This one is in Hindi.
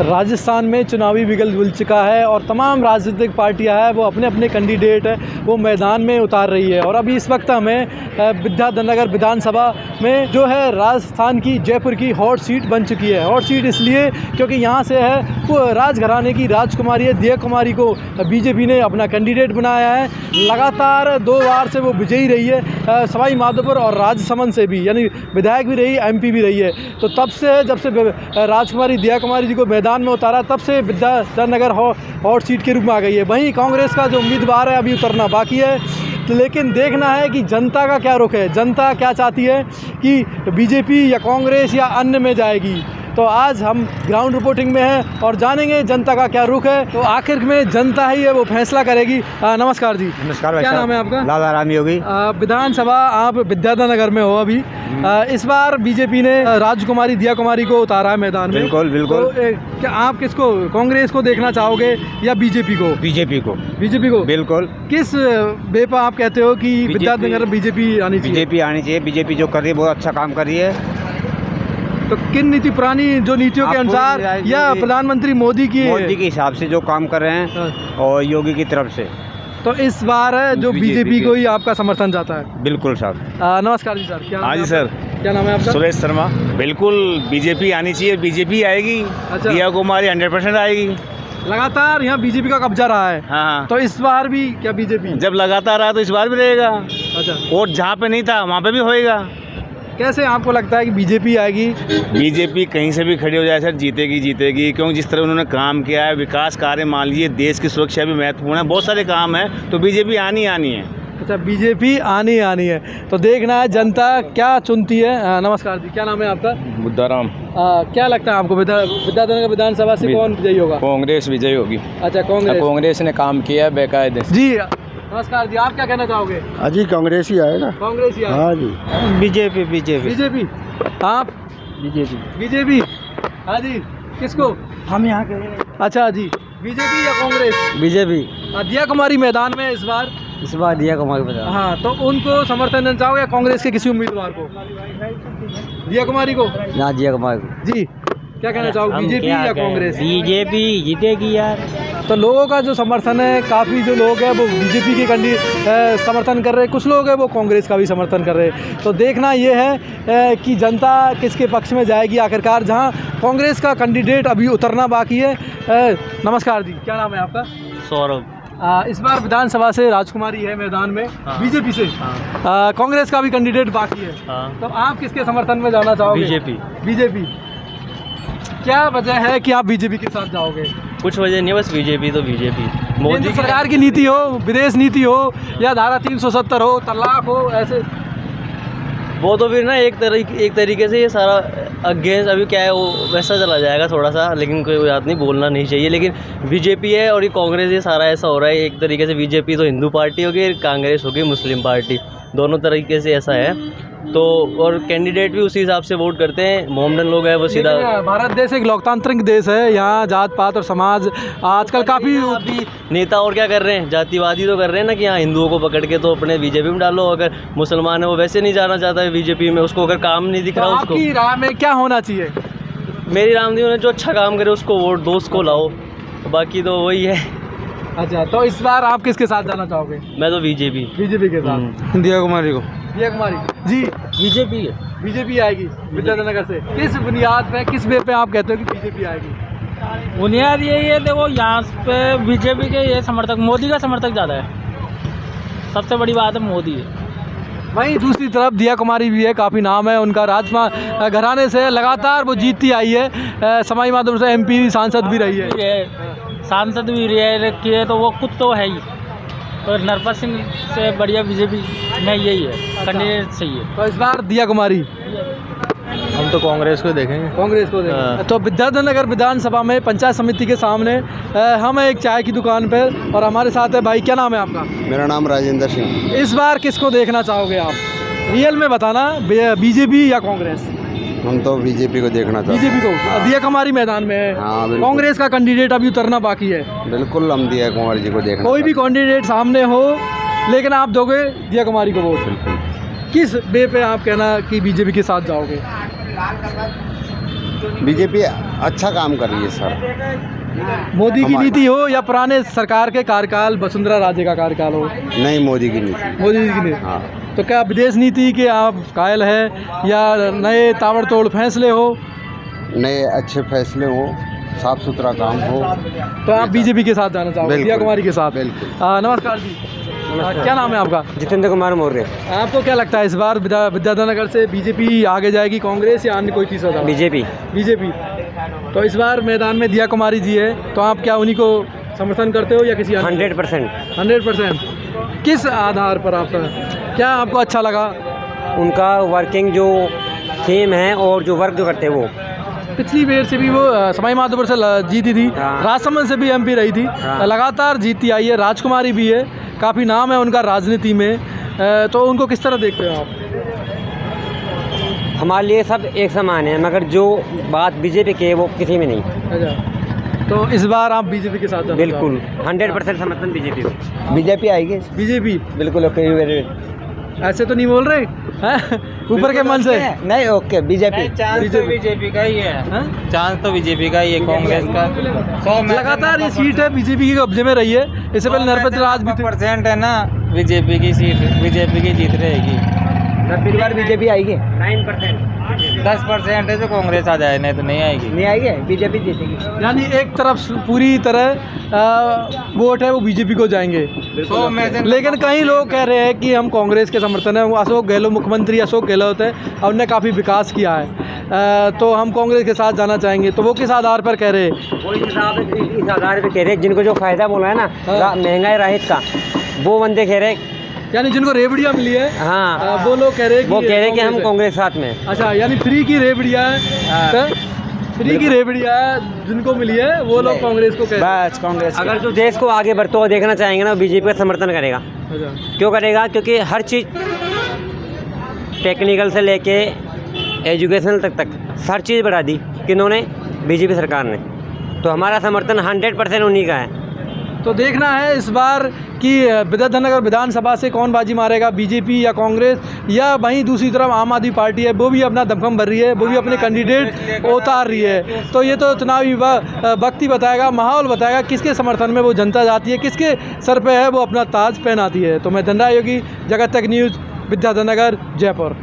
राजस्थान में चुनावी बिगल बुल चुका है और तमाम राजनीतिक पार्टियां हैं वो अपने अपने कैंडिडेट वो मैदान में उतार रही है। और अभी इस वक्त हमें विद्याधर विधानसभा में जो है राजस्थान की जयपुर की हॉट सीट बन चुकी है। हॉट सीट इसलिए क्योंकि यहाँ से है वो राजघराने की राजकुमारी है दिया कुमारी को बीजेपी ने अपना कैंडिडेट बनाया है। लगातार 2 बार से वो विजयी रही है, सवाई माधोपुर और राजसमंद से भी, यानी विधायक भी रही, एमपी भी रही है। तो तब से जब से राजकुमारी दिया कुमारी जी को मैदान में उतारा तब से विद्याधर हॉट सीट के रूप में आ गई है। वहीं कांग्रेस का जो उम्मीदवार है अभी उतरना बाकी है, लेकिन देखना है कि जनता का क्या रुख है, जनता क्या चाहती है कि बीजेपी या कांग्रेस या अन्य में जाएगी। तो आज हम ग्राउंड रिपोर्टिंग में हैं और जानेंगे जनता का क्या रुख है। तो आखिर में जनता ही है वो फैसला करेगी। नमस्कार जी। नमस्कार भाई। क्या नाम है आपका? लाला राम योगी। विधानसभा आप विद्याधर नगर में हो अभी। इस बार बीजेपी ने राजकुमारी दिया कुमारी को उतारा है मैदान में। बिल्कुल बिल्कुल। तो क्या आप किसको, कांग्रेस को देखना चाहोगे या बीजेपी को? बीजेपी को। बीजेपी को बिल्कुल। किस बे पर आप कहते हो कि विद्याधर बीजेपी आनी चाहिए? बीजेपी आनी चाहिए। बीजेपी जो कर रही है बहुत अच्छा काम कर रही है। तो किन नीति, पुरानी जो नीतियों के अनुसार या प्रधानमंत्री मोदी के हिसाब से जो काम कर रहे हैं और योगी की तरफ से? तो इस बार है जो बीजेपी को ही आपका समर्थन जाता है? बिल्कुल सर। नमस्कार जी सर। क्या? हाँ जी सर। क्या नाम है आपका? सुरेश शर्मा। बिल्कुल बीजेपी आनी चाहिए, बीजेपी आएगी। अच्छा। दिया कुमारी 100% आएगी। लगातार यहाँ बीजेपी का कब्जा रहा है। हाँ। तो इस बार भी क्या बीजेपी? जब लगातार रहा तो इस बार भी रहेगा। अच्छा। वोट जहाँ पे नहीं था वहाँ पे भी होएगा। कैसे आपको लगता है कि बीजेपी आएगी? बीजेपी कहीं से भी खड़ी हो जाए सर जीतेगी जीतेगी, क्योंकि जिस तरह उन्होंने काम किया है, विकास कार्य मान लीजिए, देश की सुरक्षा भी महत्वपूर्ण है, बहुत सारे काम है, तो बीजेपी आनी है। अच्छा, बीजेपी आनी है। तो देखना है जनता क्या चुनती है। नमस्कार जी। क्या नाम है आपका? बुद्धाराम। क्या लगता है आपको विद्याधर विधानसभा से कौन विजयी होगा? कांग्रेस विजयी होगी। अच्छा, कांग्रेस ने काम किया बेकायदे जी। नमस्कार जी। आप क्या कहना चाहोगे? जी कांग्रेस ही आएगा। कांग्रेस ही? हाँ जी। बीजेपी। बीजेपी। आप? बीजेपी। हाँ जी। किसको? हम यहाँ के। अच्छा जी। बीजेपी या कांग्रेस? बीजेपी। दिया कुमारी मैदान में इस बार दिया कुमारी बता। हाँ, तो उनको समर्थन देना चाहोगे या कांग्रेस के किसी उम्मीदवार को? दिया कुमारी को? यहाँ दिया कुमारी जी। क्या कहना चाहोगे, बीजेपी या कांग्रेस? बीजेपी जीतेगी यार। तो लोगों का जो समर्थन है, काफ़ी जो लोग हैं वो बीजेपी के समर्थन कर रहे हैं, कुछ लोग हैं वो कांग्रेस का भी समर्थन कर रहे हैं। तो देखना ये है कि जनता किसके पक्ष में जाएगी आखिरकार, जहां कांग्रेस का कैंडिडेट अभी उतरना बाकी है। नमस्कार जी। क्या नाम है आपका? सौरभ। इस बार विधानसभा से राजकुमारी है मैदान में। हाँ। बीजेपी से। हाँ। कांग्रेस का भी कैंडिडेट बाकी है। हाँ। तो आप किसके समर्थन में जाना चाहोगे? बीजेपी। क्या वजह है कि आप बीजेपी के साथ जाओगे? कुछ वजह नहीं, बस बीजेपी तो बीजेपी। मोदी सरकार की नीति हो, विदेश नीति हो या धारा 370 हो, तलाक हो, ऐसे वो तो फिर ना एक तरीके से ये सारा अगेंस्ट अभी क्या है वो वैसा चला जाएगा थोड़ा सा, लेकिन कोई बात नहीं, बोलना नहीं चाहिए। लेकिन बीजेपी है और ये कांग्रेस, ये सारा ऐसा हो रहा है एक तरीके से। बीजेपी तो हिंदू पार्टी होगी, कांग्रेस होगी मुस्लिम पार्टी, दोनों तरीके से ऐसा है। तो और कैंडिडेट भी उसी हिसाब से वोट करते हैं। मोमडन लोग हैं वो सीधा। भारत देश एक लोकतांत्रिक देश है, यहाँ जात पात और समाज आजकल काफ़ी नेता और क्या कर रहे हैं, जातिवादी तो कर रहे हैं ना कि यहाँ हिंदुओं को पकड़ के तो अपने बीजेपी में डालो। अगर मुसलमान है वो वैसे नहीं जाना चाहता है बीजेपी में, उसको अगर काम नहीं दिख रहा उसको। आपकी राय में क्या होना चाहिए? मेरी राय में जो अच्छा काम करे उसको वोट दो, उसको लाओ, बाकी तो वही है। अच्छा, तो इस बार आप किसके साथ जाना चाहोगे? मैं तो बीजेपी के साथ। दिया कुमारी को। दिया कुमारी जी। बीजेपी आएगी विद्याधर नगर से। किस बुनियाद पे, किस वे पे आप कहते हो कि बीजेपी आएगी? बुनियाद यही है, देखो यहाँ पे बीजेपी के ये समर्थक, मोदी का समर्थक ज़्यादा है, सबसे बड़ी बात है मोदी है। वहीं दूसरी तरफ दिया कुमारी भी है, काफ़ी नाम है उनका, राजमा घराने से लगातार वो जीतती आई है। सवाई माधोपुर से एमपी सांसद भी रही है, सांसद भी रही है, तो वो कुछ तो है ही। तो नरपत सिंह से बढ़िया बीजेपी में यही है, कैंडिडेट सही है। तो इस बार दिया कुमारी। हम तो कांग्रेस को देखेंगे। तो विद्याधर नगर विधानसभा में पंचायत समिति के सामने हम एक चाय की दुकान पर और हमारे साथ है भाई। क्या नाम है आपका? मेरा नाम राजेंद्र सिंह। इस बार किसको देखना चाहोगे आप? रियल में बताना, बीजेपी या कांग्रेस? हम तो बीजेपी को देखना चाहते हैं। बीजेपी को। हाँ। दिया कुमारी मैदान में है। हाँ, कांग्रेस का कैंडिडेट अभी उतरना बाकी है। बिल्कुल हम दिया कुमारी जी को देखना। कोई भी कैंडिडेट सामने हो, लेकिन आप दोगे दिया कुमारी को वोट। किस बे पे आप कहना कि बीजेपी के साथ जाओगे? बीजेपी अच्छा काम कर रही है सर। मोदी की नीति हो या पुराने सरकार के कार्यकाल वसुंधरा राजे का कार्यकाल हो? नहीं, मोदी की नीति। मोदी जी की नीति। हाँ। तो क्या विदेश नीति के आप कायल है या नए ताबड़तोड़ फैसले हो? नए अच्छे फैसले हो, साफ सुथरा काम हो, तो आप बीजेपी के साथ जाना चाहोगे? बिल्कुल। दिया कुमारी के साथ? बिल्कुल। नमस्कार जी। क्या नाम है आपका? जितेंद्र कुमार मौर्य। आपको क्या लगता है इस बार विद्याधर से बीजेपी आगे जाएगी, कांग्रेस या अन्य कोई तीसरा दल? बीजेपी। बीजेपी। तो इस बार मैदान में दिया कुमारी जी है, तो आप क्या उन्हीं को समर्थन करते हो या किसी अन्य? 100%। 100%। किस आधार पर आप क्या आपको अच्छा लगा? उनका वर्किंग जो थीम है और जो वर्क जो करते हैं वो। पिछली बार से भी वो सवाई माधोपुर से जीती थी, हाँ। राजसमंद से भी एमपी रही थी, हाँ। लगातार जीतती आई है। राजकुमारी भी है, काफ़ी नाम है उनका राजनीति में, तो उनको किस तरह देखते हो आप? हमारे लिए सब एक समान है, मगर जो बात बीजेपी की है वो किसी में नहीं। अच्छा, तो इस बार आप बीजेपी के साथ? बिल्कुल 100% समर्थन बीजेपी को। बीजेपी आएगी। बीजेपी बिल्कुल ओके। ऐसे तो नहीं बोल रहे हैं ऊपर के मन से? नहीं, ओके बीजेपी। बीजेपी का ही है, चांस तो बीजेपी का ही है। कांग्रेस का लगातार ये सीट है बीजेपी के कब्जे में रही है। इससे पहले नरपत राज भी थे। % है ना बीजेपी की सीट, बीजेपी की जीत रहेगी। इस बार बीजेपी आएगी। 9%। 10% है जो कांग्रेस आ जाए, नहीं तो नहीं आएगी। नहीं आएगी, बीजेपी जीतेगी। यानी एक तरफ पूरी तरह वोट है वो बीजेपी को जाएंगे। लेकिन कई लोग कह रहे हैं कि हम कांग्रेस के समर्थन है। अशोक गहलोत, मुख्यमंत्री अशोक गहलोत है और उन्होंने काफ़ी विकास किया है, तो हम कांग्रेस के साथ जाना चाहेंगे। तो वो किस आधार पर कह रहे हैं? वो इस आधार पर कह रहे हैं जिनको जो फायदा बोला है ना, महंगाई राहत का, वो बंदे कह रहे हैं। यानी जिनको रेवड़ियाँ मिली है, हाँ, वो लोग कह रहे हैं वो कह रहे हैं कि हम है। कांग्रेस साथ में। अच्छा, यानी फ्री की रेवड़ियाँ फ्री की रेवड़ियाँ जिनको मिली है वो लोग कांग्रेस को कह रहे हैं। बस कांग्रेस। अगर जो देश को आगे बढ़ता हुआ देखना चाहेंगे ना, बीजेपी का समर्थन करेगा। अच्छा, क्यों करेगा? क्योंकि हर चीज़ टेक्निकल से लेके एजुकेशनल तक हर चीज़ बढ़ा दी किन्होंने? बीजेपी सरकार ने। तो हमारा समर्थन 100% उन्हीं का है। तो देखना है इस बार कि विद्याधर विधानसभा से कौन बाजी मारेगा, बीजेपी या कांग्रेस, या वहीं दूसरी तरफ आम आदमी पार्टी है, वो भी अपना दमखम भर रही है, वो भी अपने कैंडिडेट उतार रही है। तो ये तो चुनावी वक्त ही बताएगा, माहौल बताएगा किसके समर्थन में वो जनता जाती है, किसके सर पे है वो अपना ताज पहनाती है। तो मैं धनराज योगी, जगत तक न्यूज़, विद्याधर नगर, जयपुर।